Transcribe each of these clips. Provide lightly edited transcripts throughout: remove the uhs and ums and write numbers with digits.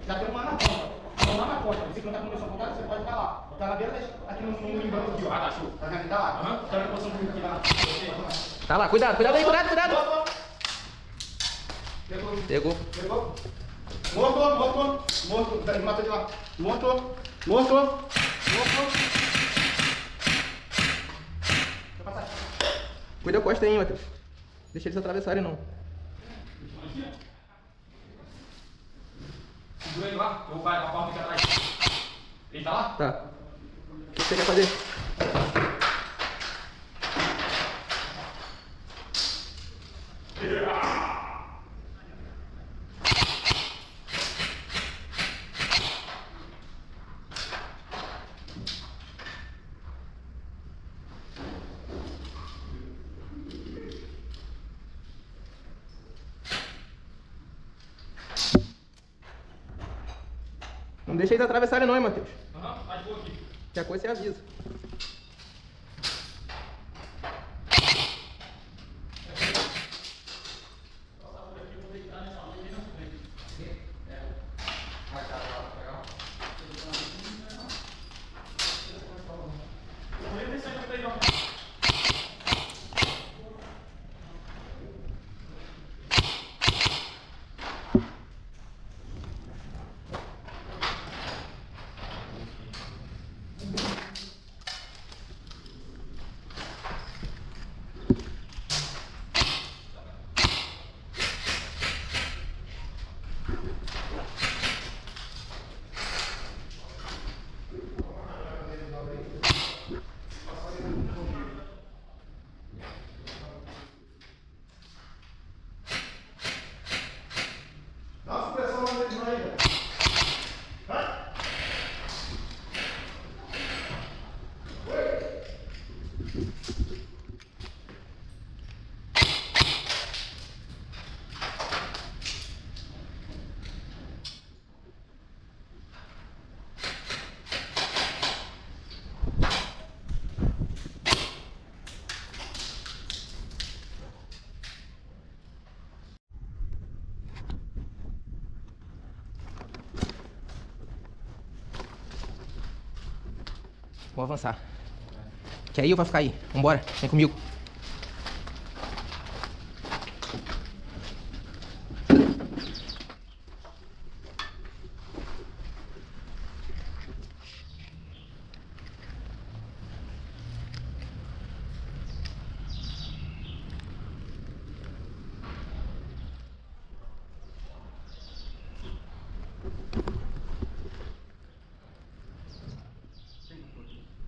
Já tem uma na porta. Então lá na porta, você que não tá com posição contrária, você pode estar lá. Tá na beira aqui no limbanco aqui, ó. Ah, tá, show. Tá vendo? Tá lá. Tá na posição comigo aqui, vai lá. Tá lá, cuidado aí, cuidado. Pegou. Morto. Peraí, mata de lá. Morto. Cuida a costa aí, Matheus. Deixa eles atravessarem, não. Segura ele lá, eu vou para a porta aqui atrás. Ele tá lá? Tá. O que você quer fazer? Não deixa eles atravessarem não, hein, Matheus. Tá de boa aqui. Qualquer coisa você avisa. Vou avançar. Quer ir ou vai ficar aí? Vambora, vem comigo.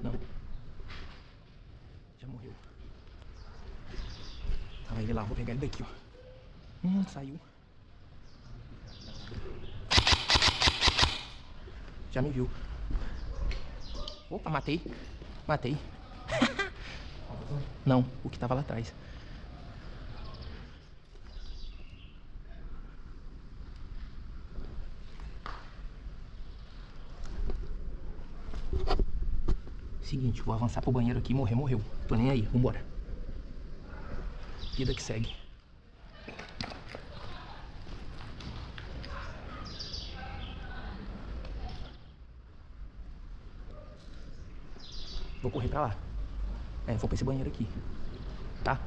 Não. Já morreu. Tava ele lá, vou pegar ele daqui, ó. Saiu. Já me viu. Opa, matei. Não, o que tava lá atrás. Seguinte, vou avançar pro banheiro aqui e morreu. Tô nem aí, vambora. Vida que segue. Vou correr pra lá. Vou pra esse banheiro aqui. Tá?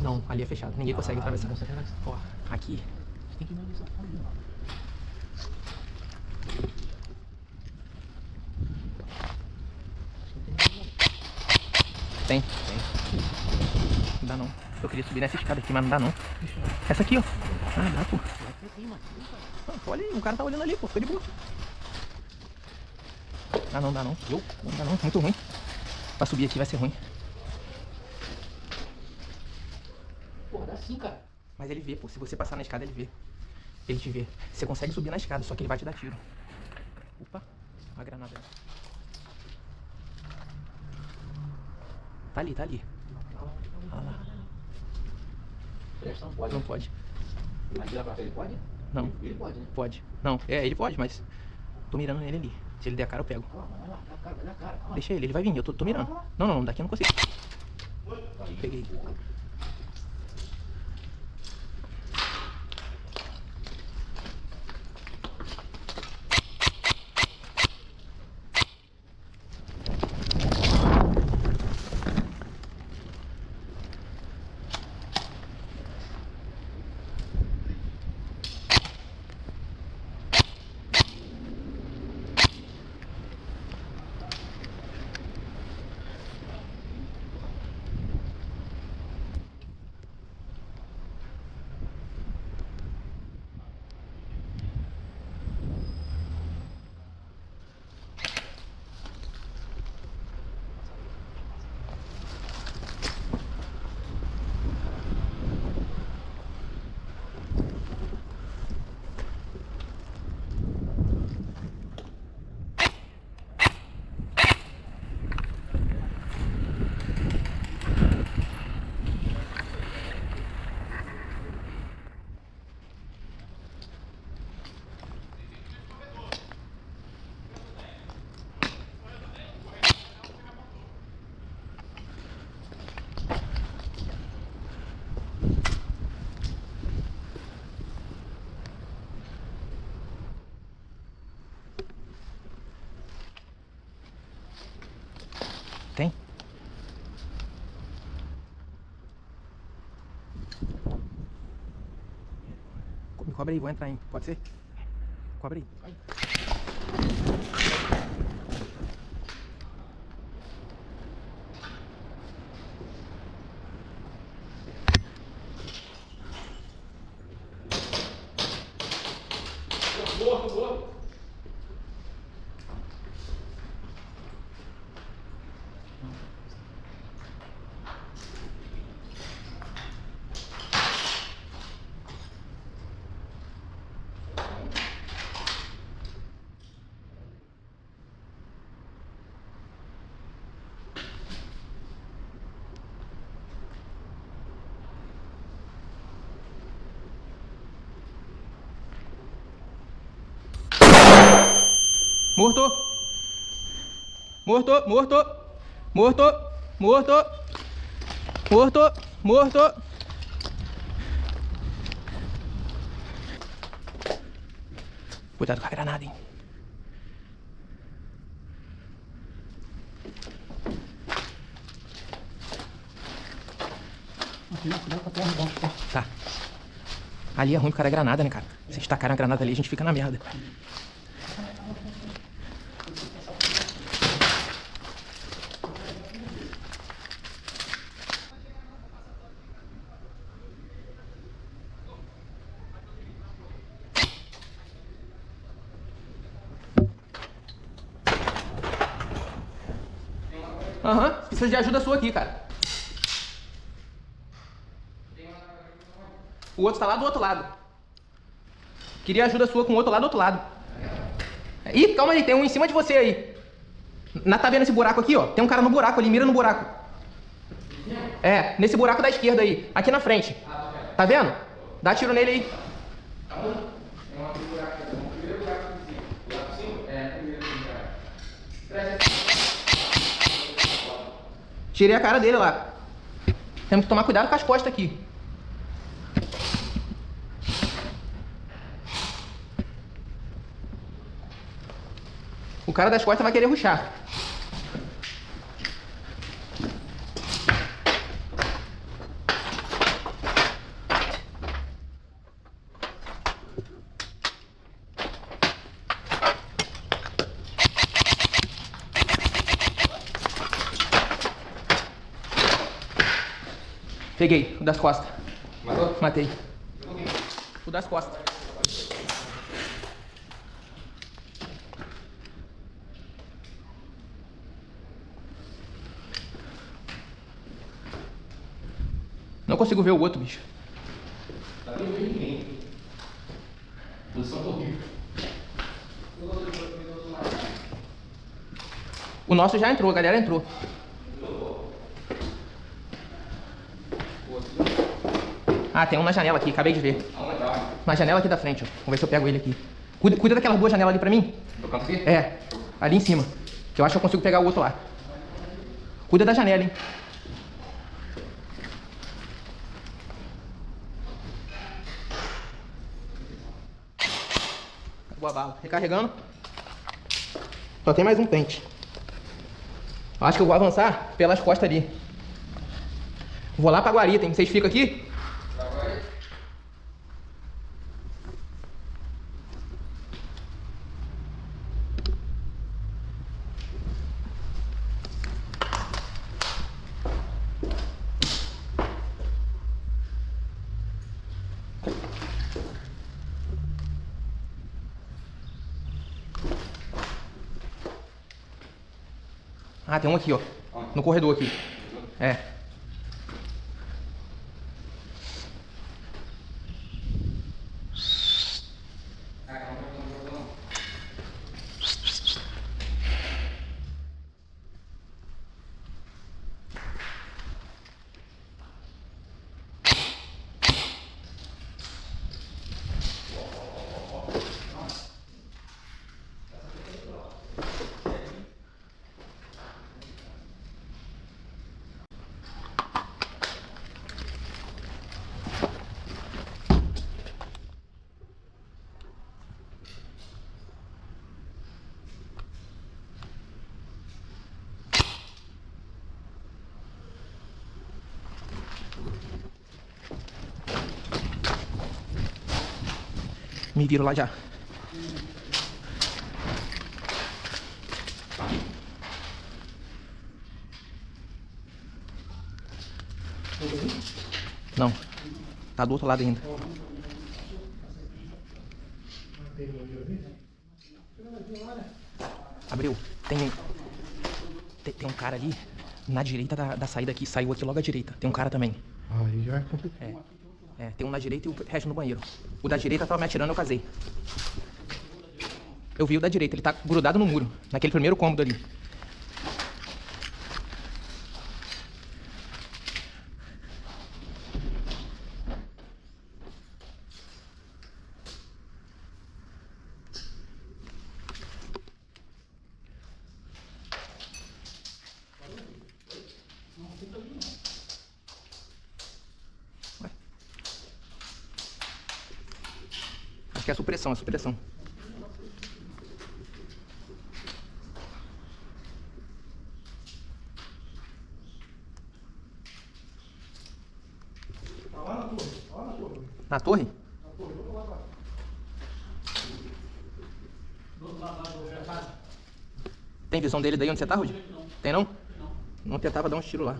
Não, ali é fechado. Ninguém consegue atravessar. Ó, aqui. Tem que ir nessa ali, ó. Tem. Não dá não. Eu queria subir nessa escada aqui, mas não dá não. Essa aqui, ó. Ah, dá, pô. Ah, olha aí, o cara tá olhando ali, pô. Fica de boa. Ah, não dá não. Não dá não, muito ruim. Pra subir aqui vai ser ruim. Porra, dá sim, cara. Mas ele vê, pô. Se você passar na escada, ele vê. Ele te vê. Você consegue subir na escada, só que ele vai te dar tiro. Opa, a granada. Tá ali, tá ali. Olha lá. Presta, não pode. Não pode. Mas lá pra frente pode? Não. Ele pode, né? Pode. Não, ele pode, mas tô mirando nele ali. Se ele der a cara, eu pego. Vai lá, dá cara, dá cara. Ó. Deixa ele vai vir. Eu tô mirando. Não, daqui eu não consigo. Peguei. Tem? Me cobre aí, vou entrar, hein? Pode ser? Cobre aí. Boa. Morto. Cuidado com a granada, hein? Tá. Ali é ruim por causa da granada, né, cara? Se estacarem a granada ali, a gente fica na merda. Aham, precisa de ajuda sua aqui, cara. O outro tá lá do outro lado. Queria ajuda sua com o outro lá do outro lado. Ih, calma aí, tem um em cima de você aí. Tá vendo esse buraco aqui, ó? Tem um cara no buraco ali, mira no buraco. É, nesse buraco da esquerda aí, aqui na frente. Tá vendo? Dá tiro nele aí. Tirei a cara dele lá. Temos que tomar cuidado com as costas aqui. O cara das costas vai querer rushar. Peguei, o das costas. Matou? Matei. O das costas. Não consigo ver o outro, bicho. Tá nem vendo ninguém. Posição tá horrível. O nosso já entrou, a galera entrou. Ah, tem um na janela aqui, acabei de ver. Aonde tá? Na janela aqui da frente, ó. Vamos ver se eu pego ele aqui. Cuida daquelas duas janelas ali pra mim. Do canto aqui? É, ali em cima. Que eu acho que eu consigo pegar o outro lá. Cuida da janela, hein. Boa bala. Recarregando. Só tem mais um pente. Acho que eu vou avançar pelas costas ali. Vou lá pra guarita, hein. Vocês ficam aqui? Ah, tem um aqui, ó. No corredor aqui. É. Me viro lá já. Não. Tá do outro lado ainda. Abriu. Tem um cara ali na direita da saída aqui. Saiu aqui logo à direita. Tem um cara também. Aí já é complicado. Tem um na direita e o resto no banheiro. O da direita tava me atirando, eu casei. Eu vi o da direita, ele tá grudado no muro. Naquele primeiro cômodo ali. Ué. Acho que é a supressão, a supressão. Na torre? Tem visão dele daí onde você tá, Rudy? Tem não? Não tentava dar uns tiros lá.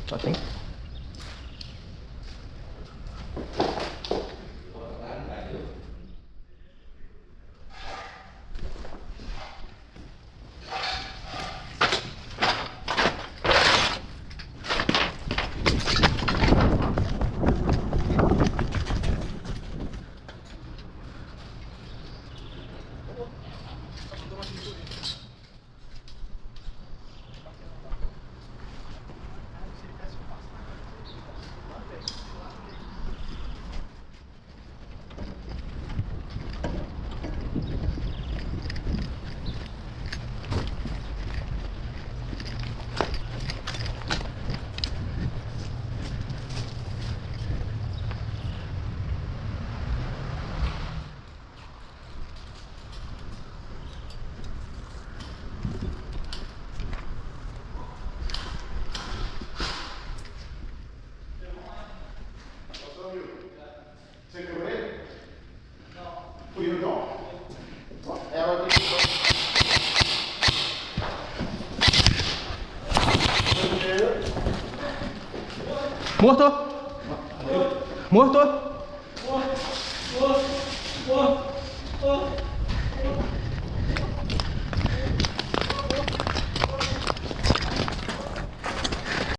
Só tem. Morto. Morto.